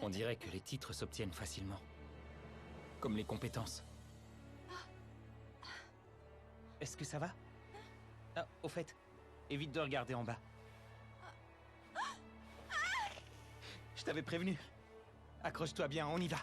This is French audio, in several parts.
On dirait que les titres s'obtiennent facilement. Comme les compétences. Est-ce que ça va? Ah, au fait, évite de regarder en bas. Je t'avais prévenu. Accroche-toi bien, on y va.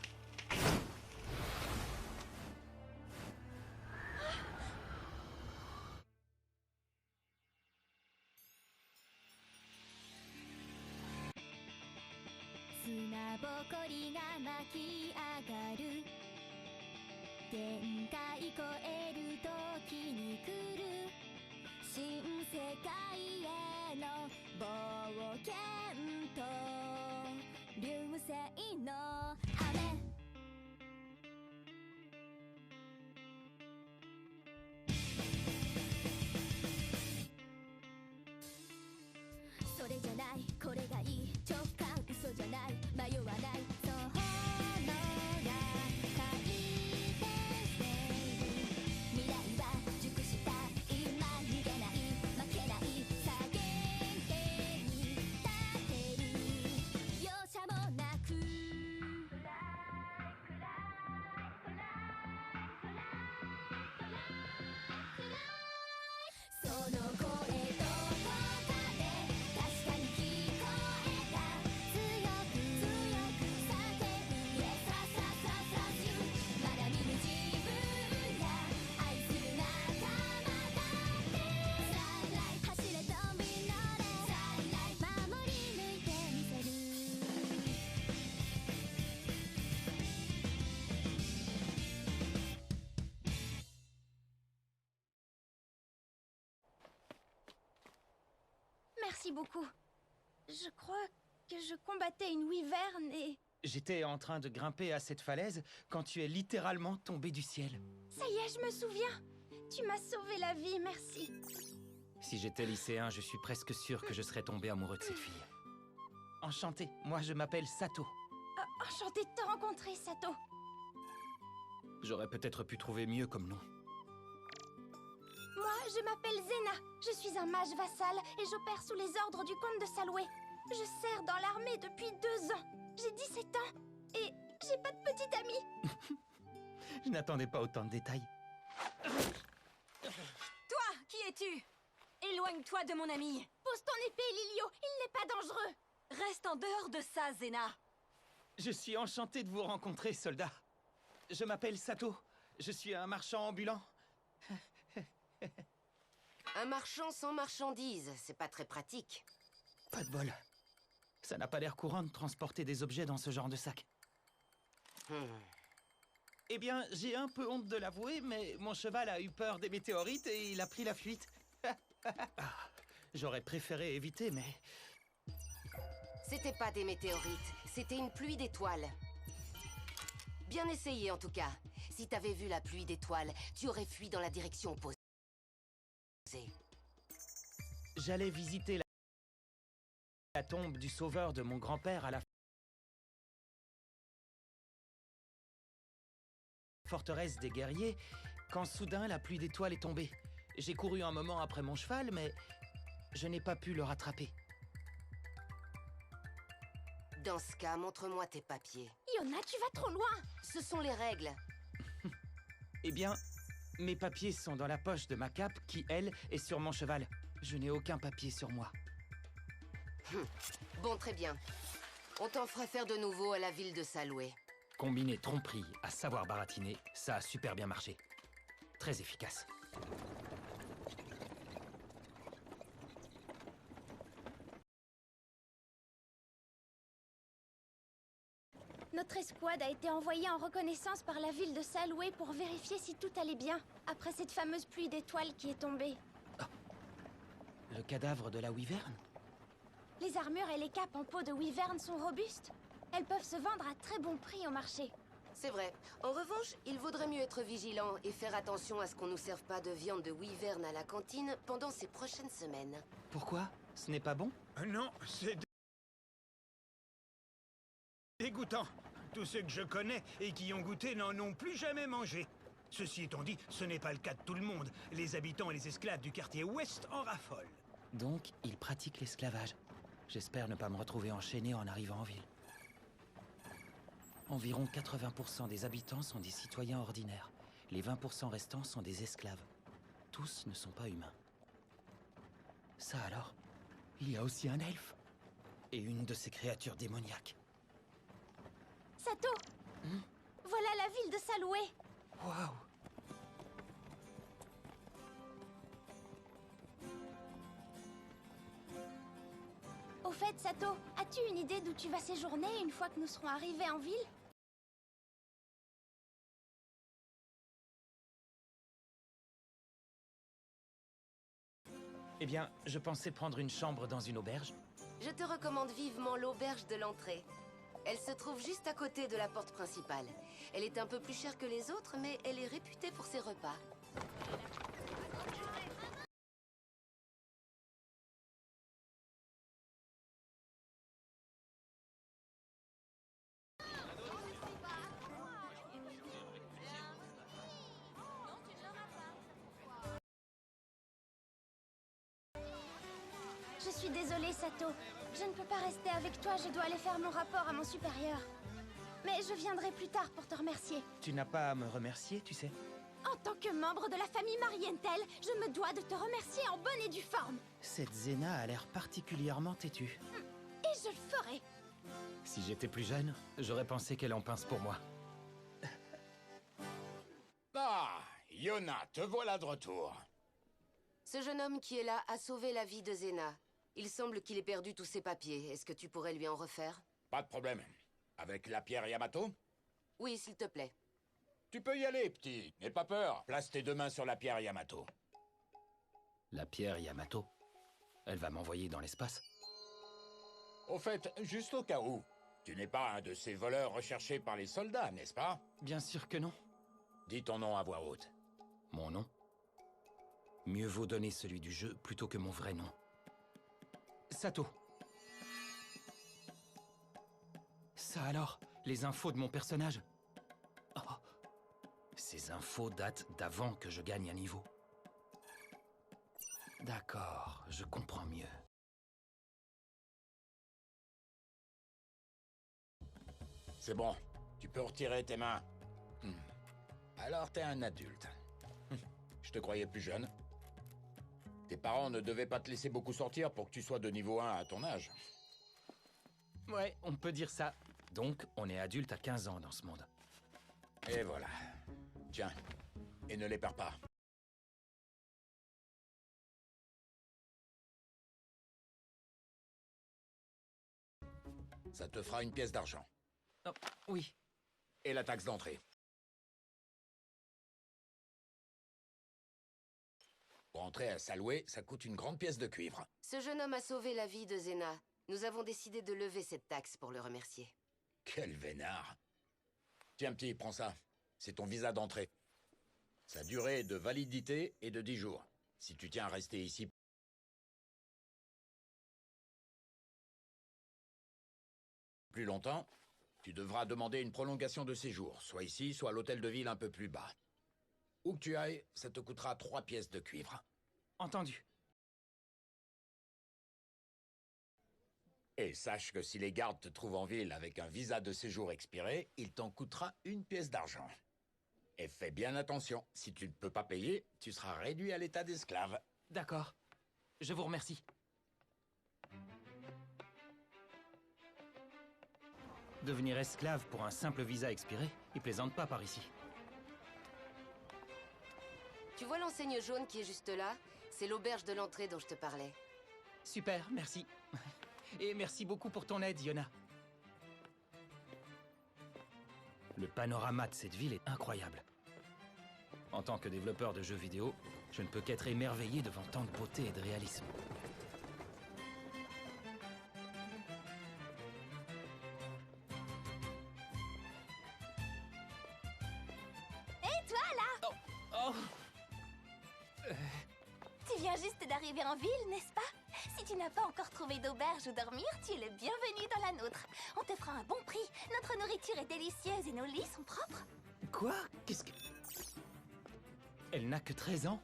Merci beaucoup. Je crois que je combattais une wyvern et... J'étais en train de grimper à cette falaise quand tu es littéralement tombé du ciel. Ça y est, je me souviens. Tu m'as sauvé la vie, merci. Si j'étais lycéen, je suis presque sûr que je serais tombé amoureux de cette fille. Enchanté, moi je m'appelle Sato. Enchantée de te rencontrer, Sato. J'aurais peut-être pu trouver mieux comme nom. Moi, je m'appelle Zena. Je suis un mage vassal et j'opère sous les ordres du comte de Saloué. Je sers dans l'armée depuis 2 ans. J'ai 17 ans et j'ai pas de petite amie. Je n'attendais pas autant de détails. Toi, qui es-tu? Éloigne-toi de mon ami. Pose ton épée, Lilio. Il n'est pas dangereux. Reste en dehors de ça, Zena. Je suis enchanté de vous rencontrer, soldat. Je m'appelle Sato. Je suis un marchand ambulant. Un marchand sans marchandises, c'est pas très pratique. Pas de bol. Ça n'a pas l'air courant de transporter des objets dans ce genre de sac. Eh bien, j'ai un peu honte de l'avouer, mais mon cheval a eu peur des météorites et il a pris la fuite. J'aurais préféré éviter, mais... C'était pas des météorites, c'était une pluie d'étoiles. Bien essayé en tout cas. Si t'avais vu la pluie d'étoiles, tu aurais fui dans la direction opposée. J'allais visiter la tombe du sauveur de mon grand-père à la forteresse des guerriers, quand soudain la pluie d'étoiles est tombée. J'ai couru un moment après mon cheval, mais je n'ai pas pu le rattraper. Dans ce cas, montre-moi tes papiers. Yona, tu vas trop loin. Ce sont les règles. Eh bien, mes papiers sont dans la poche de ma cape qui, elle, est sur mon cheval. Je n'ai aucun papier sur moi. Bon, très bien. On t'en fera faire de nouveau à la ville de Saloué. Combiné tromperie à savoir baratiner, ça a super bien marché. Très efficace. Notre escouade a été envoyée en reconnaissance par la ville de Saloué pour vérifier si tout allait bien, après cette fameuse pluie d'étoiles qui est tombée. Le cadavre de la wyvern? Les armures et les capes en peau de wyvern sont robustes. Elles peuvent se vendre à très bon prix au marché. C'est vrai. En revanche, il vaudrait mieux être vigilant et faire attention à ce qu'on nous serve pas de viande de wyvern à la cantine pendant ces prochaines semaines. Pourquoi? Ce n'est pas bon? Non, c'est dégoûtant. Tous ceux que je connais et qui y ont goûté n'en ont plus jamais mangé. Ceci étant dit, ce n'est pas le cas de tout le monde. Les habitants et les esclaves du quartier ouest en raffolent. Donc, ils pratiquent l'esclavage. J'espère ne pas me retrouver enchaîné en arrivant en ville. Environ 80% des habitants sont des citoyens ordinaires. Les 20% restants sont des esclaves. Tous ne sont pas humains. Ça alors, il y a aussi un elfe. Et une de ces créatures démoniaques. Sato, voilà la ville de Saloué. Waouh! Au fait, Sato, as-tu une idée d'où tu vas séjourner une fois que nous serons arrivés en ville? Eh bien, je pensais prendre une chambre dans une auberge. Je te recommande vivement l'auberge de l'entrée. Elle se trouve juste à côté de la porte principale. Elle est un peu plus chère que les autres, mais elle est réputée pour ses repas. Je suis désolée, Sato. Je ne peux pas rester avec toi, je dois aller faire mon rapport à mon supérieur. Mais je viendrai plus tard pour te remercier. Tu n'as pas à me remercier, tu sais. En tant que membre de la famille Marienthal, je me dois de te remercier en bonne et due forme. Cette Zena a l'air particulièrement têtue. Et je le ferai. Si j'étais plus jeune, j'aurais pensé qu'elle en pince pour moi. Ah, Yona, te voilà de retour. Ce jeune homme qui est là a sauvé la vie de Zena. Il semble qu'il ait perdu tous ses papiers. Est-ce que tu pourrais lui en refaire? Pas de problème. Avec la pierre Yamato? Oui, s'il te plaît. Tu peux y aller, petit. N'aie pas peur. Place tes deux mains sur la pierre Yamato. La pierre Yamato. Elle va m'envoyer dans l'espace. Au fait, juste au cas où, tu n'es pas un de ces voleurs recherchés par les soldats, n'est-ce pas? Bien sûr que non. Dis ton nom à voix haute. Mon nom? Mieux vaut donner celui du jeu plutôt que mon vrai nom. Sato. Ça alors, les infos de mon personnage. Oh. Ces infos datent d'avant que je gagne un niveau. D'accord, je comprends mieux. C'est bon, tu peux retirer tes mains. Alors t'es un adulte. Je te croyais plus jeune. Tes parents ne devaient pas te laisser beaucoup sortir pour que tu sois de niveau 1 à ton âge. Ouais, on peut dire ça. Donc, on est adulte à 15 ans dans ce monde. Et voilà. Tiens, et ne les perds pas. Ça te fera une pièce d'argent. Oh, oui. Et la taxe d'entrée. Pour entrer à Saloué, ça coûte une grande pièce de cuivre. Ce jeune homme a sauvé la vie de Zena. Nous avons décidé de lever cette taxe pour le remercier. Quel vénard. Tiens, petit, prends ça. C'est ton visa d'entrée. Sa durée de validité est de 10 jours. Si tu tiens à rester ici plus longtemps, tu devras demander une prolongation de séjour, soit ici, soit à l'hôtel de ville un peu plus bas. Où que tu ailles, ça te coûtera 3 pièces de cuivre. Entendu. Et sache que si les gardes te trouvent en ville avec un visa de séjour expiré, il t'en coûtera 1 pièce d'argent. Et fais bien attention, si tu ne peux pas payer, tu seras réduit à l'état d'esclave. D'accord. Je vous remercie. Devenir esclave pour un simple visa expiré, ils plaisantent pas par ici. Tu vois l'enseigne jaune qui est juste là? C'est l'auberge de l'entrée dont je te parlais. Super, merci. Et merci beaucoup pour ton aide, Yona. Le panorama de cette ville est incroyable. En tant que développeur de jeux vidéo, je ne peux qu'être émerveillé devant tant de beauté et de réalisme. Et toi, là? Oh! Tu viens juste d'arriver en ville, n'est-ce pas? Si tu n'as pas encore trouvé d'auberge où dormir, tu es le bienvenu dans la nôtre. On te fera un bon prix. Notre nourriture est délicieuse et nos lits sont propres. Quoi? Qu'est-ce que... Elle n'a que 13 ans?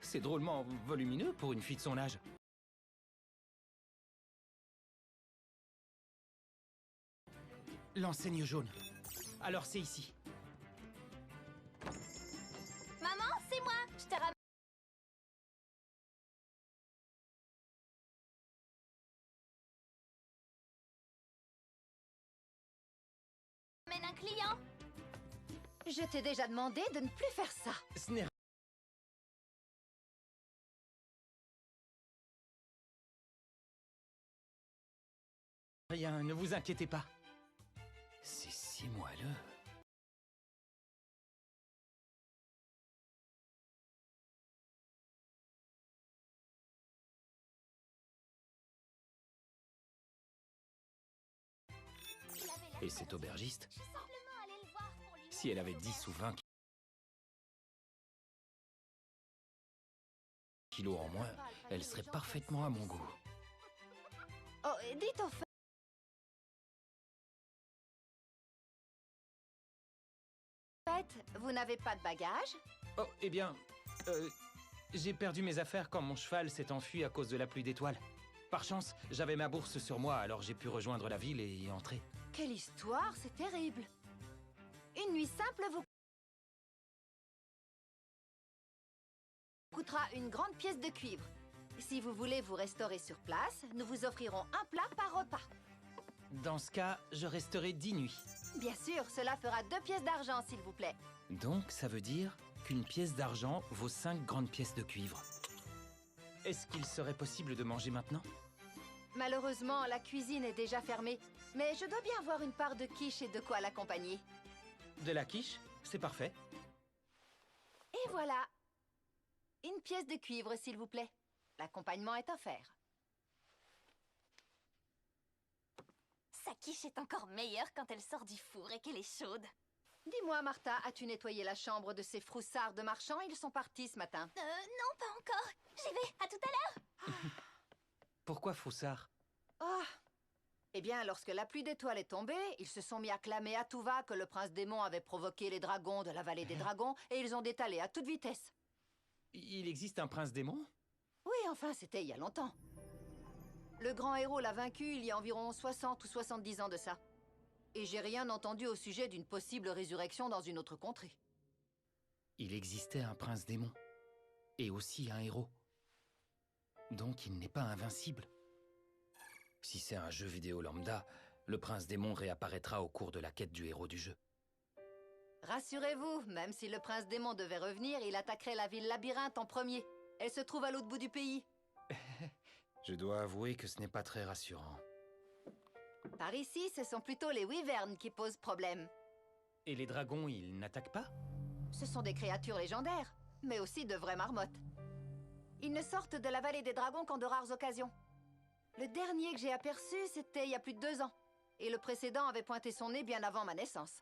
C'est drôlement volumineux pour une fille de son âge. L'enseigne jaune. Alors c'est ici. Maman, c'est moi. Je te ramène un client. Je t'ai déjà demandé de ne plus faire ça. Ce n'est rien, ne vous inquiétez pas. C'est si moelleux. Et cet aubergiste, Je suis simplement allée le voir pour lui si elle avait 10 ou 20 kilos en moins, elle serait parfaitement à mon goût. Oh, et dites au fait, vous n'avez pas de bagages? Oh, eh bien, j'ai perdu mes affaires quand mon cheval s'est enfui à cause de la pluie d'étoiles. Par chance, j'avais ma bourse sur moi, alors j'ai pu rejoindre la ville et y entrer. Quelle histoire, c'est terrible. Une nuit simple vous coûtera une grande pièce de cuivre. Si vous voulez vous restaurer sur place, nous vous offrirons un plat par repas. Dans ce cas, je resterai 10 nuits. Bien sûr, cela fera 2 pièces d'argent, s'il vous plaît. Donc, ça veut dire qu'une pièce d'argent vaut 5 grandes pièces de cuivre. Est-ce qu'il serait possible de manger maintenant? Malheureusement, la cuisine est déjà fermée, mais je dois bien avoir une part de quiche et de quoi l'accompagner. De la quiche? C'est parfait. Et voilà. Une pièce de cuivre, s'il vous plaît. L'accompagnement est offert. Sa quiche est encore meilleure quand elle sort du four et qu'elle est chaude. Dis-moi, Martha, as-tu nettoyé la chambre de ces froussards de marchands? Ils sont partis ce matin. Non, pas encore. J'y vais. À tout à l'heure. Pourquoi Froussard? Ah. Eh bien, lorsque la pluie d'étoiles est tombée, ils se sont mis à clamer à tout va que le prince démon avait provoqué les dragons de la vallée des dragons et ils ont détalé à toute vitesse. Il existe un prince démon? Oui, enfin, c'était il y a longtemps. Le grand héros l'a vaincu il y a environ 60 ou 70 ans de ça. Et j'ai rien entendu au sujet d'une possible résurrection dans une autre contrée. Il existait un prince démon. Et aussi un héros. Donc il n'est pas invincible. Si c'est un jeu vidéo lambda, le prince démon réapparaîtra au cours de la quête du héros du jeu. Rassurez-vous, même si le prince démon devait revenir, il attaquerait la ville labyrinthe en premier. Elle se trouve à l'autre bout du pays. Je dois avouer que ce n'est pas très rassurant. Par ici, ce sont plutôt les wyverns qui posent problème. Et les dragons, ils n'attaquent pas? Ce sont des créatures légendaires, mais aussi de vraies marmottes. Ils ne sortent de la vallée des dragons qu'en de rares occasions. Le dernier que j'ai aperçu, c'était il y a plus de 2 ans. Et le précédent avait pointé son nez bien avant ma naissance.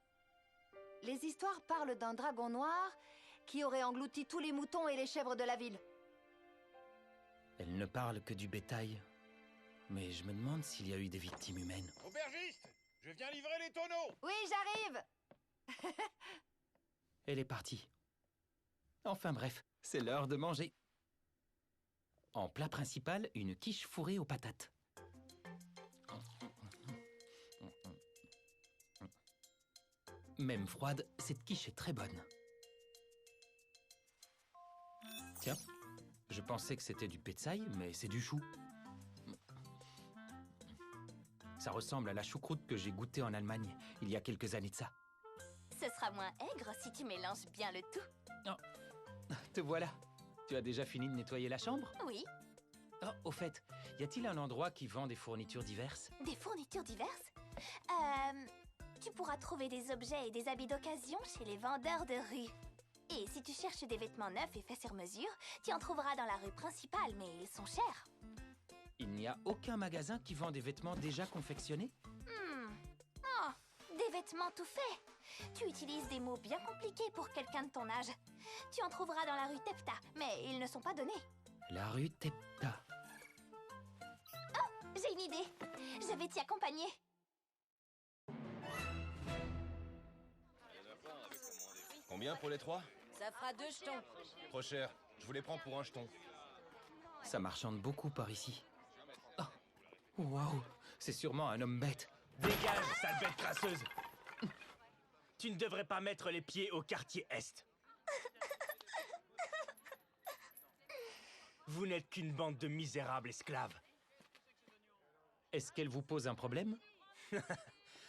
Les histoires parlent d'un dragon noir qui aurait englouti tous les moutons et les chèvres de la ville. Elle ne parle que du bétail. Mais je me demande s'il y a eu des victimes humaines. Aubergiste, je viens livrer les tonneaux. Oui, j'arrive. Elle est partie. Enfin bref, c'est l'heure de manger. En plat principal, une quiche fourrée aux patates. Même froide, cette quiche est très bonne. Tiens, je pensais que c'était du petsai, mais c'est du chou. Ça ressemble à la choucroute que j'ai goûtée en Allemagne, il y a quelques années de ça. Ce sera moins aigre si tu mélanges bien le tout. Oh, te voilà. Tu as déjà fini de nettoyer la chambre? Oui, Oh, au fait, y a-t-il un endroit qui vend des fournitures diverses? des fournitures diverses. Tu pourras trouver des objets et des habits d'occasion chez les vendeurs de rue. Et si tu cherches des vêtements neufs et faits sur mesure, tu en trouveras dans la rue principale, mais ils sont chers. Il n'y a aucun magasin qui vend des vêtements déjà confectionnés? Oh, des vêtements tout faits. Tu utilises des mots bien compliqués pour quelqu'un de ton âge. Tu en trouveras dans la rue Tepta, mais ils ne sont pas donnés. La rue Tepta. J'ai une idée. Je vais t'y accompagner. Combien pour les 3? Ça fera 2 jetons. Trop cher. Je vous les prends pour un jeton. Ça marchande beaucoup par ici. Oh, waouh, c'est sûrement un homme bête. Dégage, sale bête crasseuse. Tu ne devrais pas mettre les pieds au quartier Est. Vous n'êtes qu'une bande de misérables esclaves. Est-ce qu'elle vous pose un problème?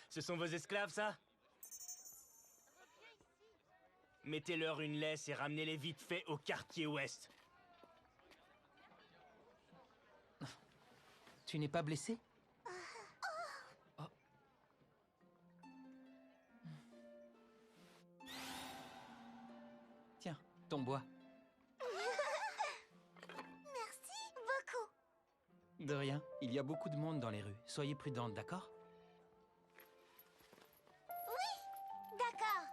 Ce sont vos esclaves, ça? Mettez-leur une laisse et ramenez-les vite fait au quartier Ouest. Tu n'es pas blessé? Oh. Tiens, ton bois. Merci beaucoup. De rien, il y a beaucoup de monde dans les rues. Soyez prudente, d'accord? D'accord.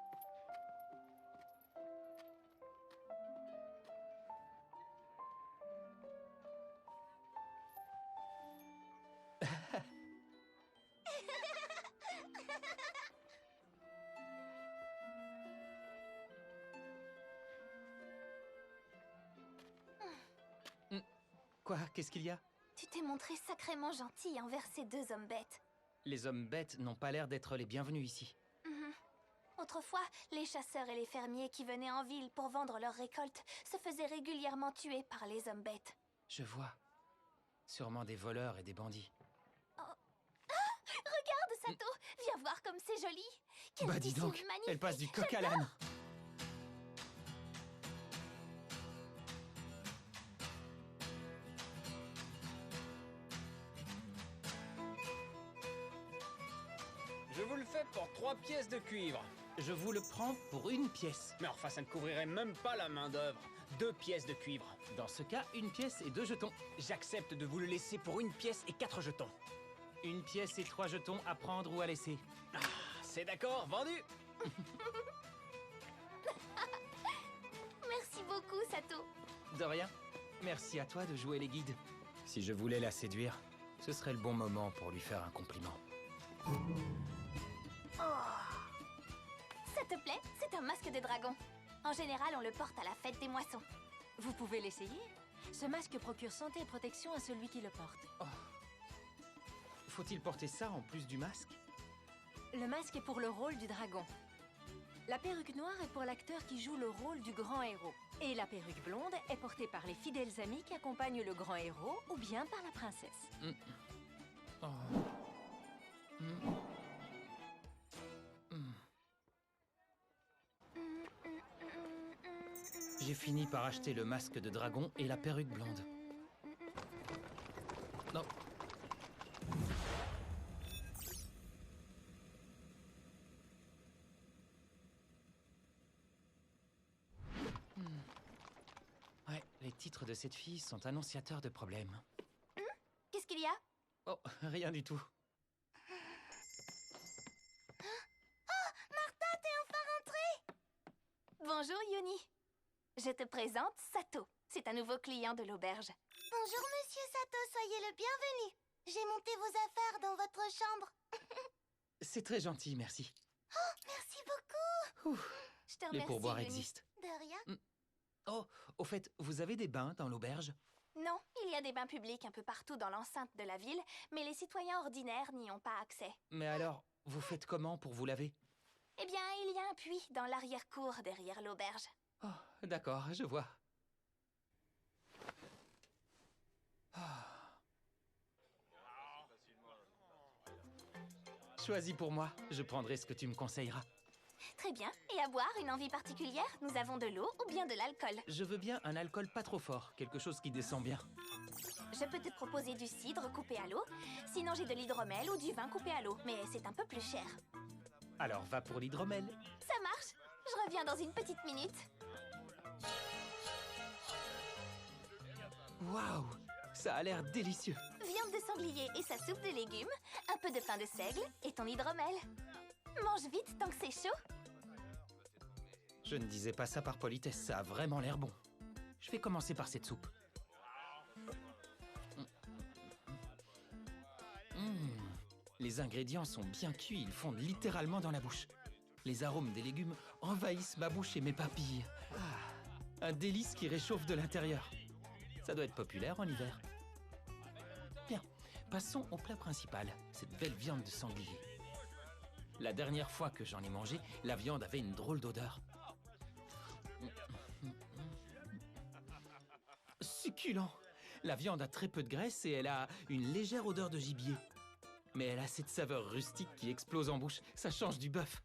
Quoi? Qu'est-ce qu'il y a? Tu t'es montré sacrément gentil envers ces deux hommes bêtes. Les hommes bêtes n'ont pas l'air d'être les bienvenus ici. Autrefois, les chasseurs et les fermiers qui venaient en ville pour vendre leurs récoltes se faisaient régulièrement tuer par les hommes bêtes. Je vois. Sûrement des voleurs et des bandits. Regarde, Sato, viens voir comme c'est joli. Quel Bah dis tissu donc, magnifique. elle passe du coq à l'âne. Je vous le fais pour 3 pièces de cuivre. Je vous le prends pour une pièce. Mais enfin, ça ne couvrirait même pas la main d'œuvre. 2 pièces de cuivre. Dans ce cas, une pièce et 2 jetons. J'accepte de vous le laisser pour une pièce et 4 jetons. Une pièce et 3 jetons à prendre ou à laisser. C'est d'accord, vendu. Merci beaucoup, Sato. De rien. Merci à toi de jouer les guides. Si je voulais la séduire, ce serait le bon moment pour lui faire un compliment. Ça te plaît? C'est un masque de dragon. En général, on le porte à la fête des moissons. Vous pouvez l'essayer. Ce masque procure santé et protection à celui qui le porte. Faut-il porter ça en plus du masque? Le masque est pour le rôle du dragon. La perruque noire est pour l'acteur qui joue le rôle du grand héros. Et la perruque blonde est portée par les fidèles amis qui accompagnent le grand héros ou bien par la princesse. Oh. J'ai fini par acheter le masque de dragon et la perruque blonde. Non. Ouais, les titres de cette fille sont annonciateurs de problèmes. Qu'est-ce qu'il y a? Oh, rien du tout. Martha, t'es enfin rentrée! Bonjour, Yuni. Je te présente Sato. C'est un nouveau client de l'auberge. Bonjour, monsieur Sato. Soyez le bienvenu. J'ai monté vos affaires dans votre chambre. C'est très gentil, merci. Merci beaucoup. Ouf, Je te les remercie, pourboires Yuni. existent. De rien. Oh, au fait, vous avez des bains dans l'auberge? Non, il y a des bains publics un peu partout dans l'enceinte de la ville, mais les citoyens ordinaires n'y ont pas accès. Mais alors, vous faites comment pour vous laver? Eh bien, il y a un puits dans l'arrière-cour derrière l'auberge. Oh, d'accord, je vois. Ah. Choisis pour moi, je prendrai ce que tu me conseilleras. Très bien. Et à boire, une envie particulière? Nous avons de l'eau ou bien de l'alcool? Je veux bien un alcool pas trop fort, quelque chose qui descend bien. Je peux te proposer du cidre coupé à l'eau. Sinon, j'ai de l'hydromel ou du vin coupé à l'eau, mais c'est un peu plus cher. Alors va pour l'hydromel. Ça marche. Je reviens dans une petite minute. Waouh, ça a l'air délicieux. Viande de sanglier et sa soupe de légumes, un peu de pain de seigle et ton hydromel. Mange vite tant que c'est chaud. Je ne disais pas ça par politesse, ça a vraiment l'air bon. Je vais commencer par cette soupe. Les ingrédients sont bien cuits, ils fondent littéralement dans la bouche. Les arômes des légumes envahissent ma bouche et mes papilles. Un délice qui réchauffe de l'intérieur. Ça doit être populaire en hiver. Bien, passons au plat principal, cette belle viande de sanglier. La dernière fois que j'en ai mangé, la viande avait une drôle d'odeur. Succulent! La viande a très peu de graisse et elle a une légère odeur de gibier. Mais elle a cette saveur rustique qui explose en bouche. Ça change du bœuf.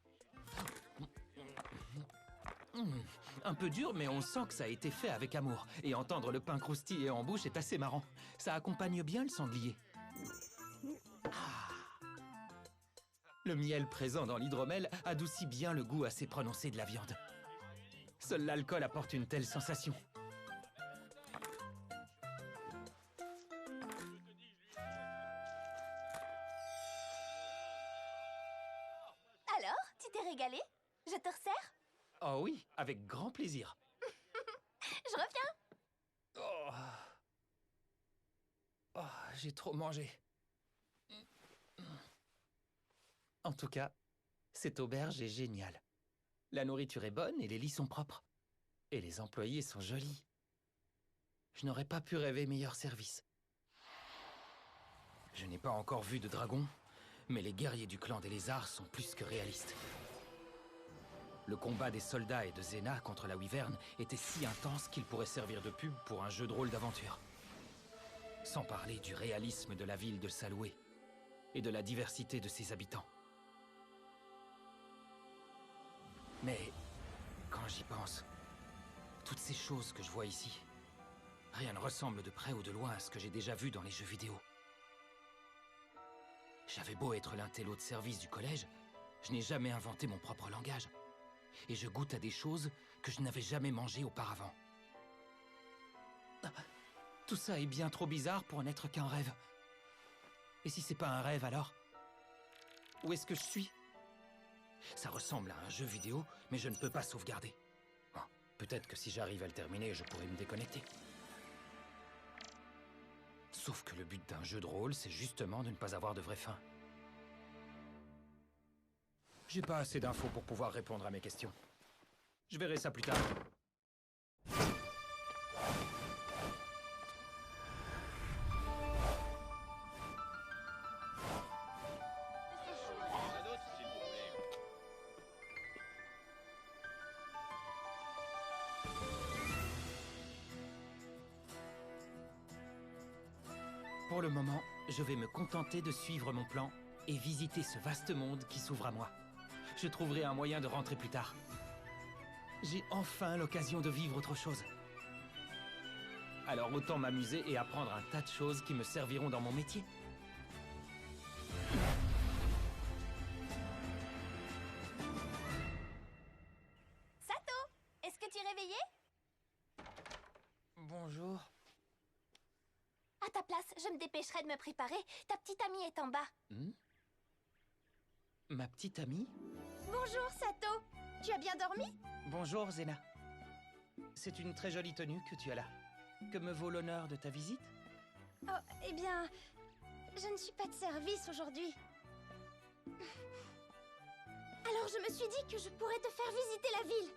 Un peu dur, mais on sent que ça a été fait avec amour. Et entendre le pain croustiller en bouche est assez marrant. Ça accompagne bien le sanglier. Le miel présent dans l'hydromel adoucit bien le goût assez prononcé de la viande. Seul l'alcool apporte une telle sensation. Alors, tu t'es régalé? Je te resserre? Oh oui, avec grand plaisir. Je reviens. Oh, j'ai trop mangé. En tout cas, cette auberge est géniale. La nourriture est bonne et les lits sont propres. Et les employés sont jolis. Je n'aurais pas pu rêver meilleur service. Je n'ai pas encore vu de dragon, mais les guerriers du clan des lézards sont plus que réalistes. Le combat des soldats et de Zena contre la Wyvern était si intense qu'il pourrait servir de pub pour un jeu de rôle d'aventure. Sans parler du réalisme de la ville de Saloué et de la diversité de ses habitants. Mais quand j'y pense, toutes ces choses que je vois ici, rien ne ressemble de près ou de loin à ce que j'ai déjà vu dans les jeux vidéo. J'avais beau être l'intello de service du collège, je n'ai jamais inventé mon propre langage. Et je goûte à des choses que je n'avais jamais mangées auparavant. Tout ça est bien trop bizarre pour n'être qu'un rêve. Et si c'est pas un rêve alors? Où est-ce que je suis? Ça ressemble à un jeu vidéo, mais je ne peux pas sauvegarder. Bon, peut-être que si j'arrive à le terminer, je pourrais me déconnecter. Sauf que le but d'un jeu de rôle, c'est justement de ne pas avoir de vraie fin. J'ai pas assez d'infos pour pouvoir répondre à mes questions. Je verrai ça plus tard. Pour le moment, je vais me contenter de suivre mon plan et visiter ce vaste monde qui s'ouvre à moi. Je trouverai un moyen de rentrer plus tard. J'ai enfin l'occasion de vivre autre chose. Alors autant m'amuser et apprendre un tas de choses qui me serviront dans mon métier. Sato, est-ce que tu es réveillé? Bonjour. À ta place, je me dépêcherai de me préparer. Ta petite amie est en bas. Ma petite amie? Bonjour, Sato. Tu as bien dormi? Bonjour, Zena. C'est une très jolie tenue que tu as là. Que me vaut l'honneur de ta visite? Oh, eh bien, je ne suis pas de service aujourd'hui. Alors je me suis dit que je pourrais te faire visiter la ville.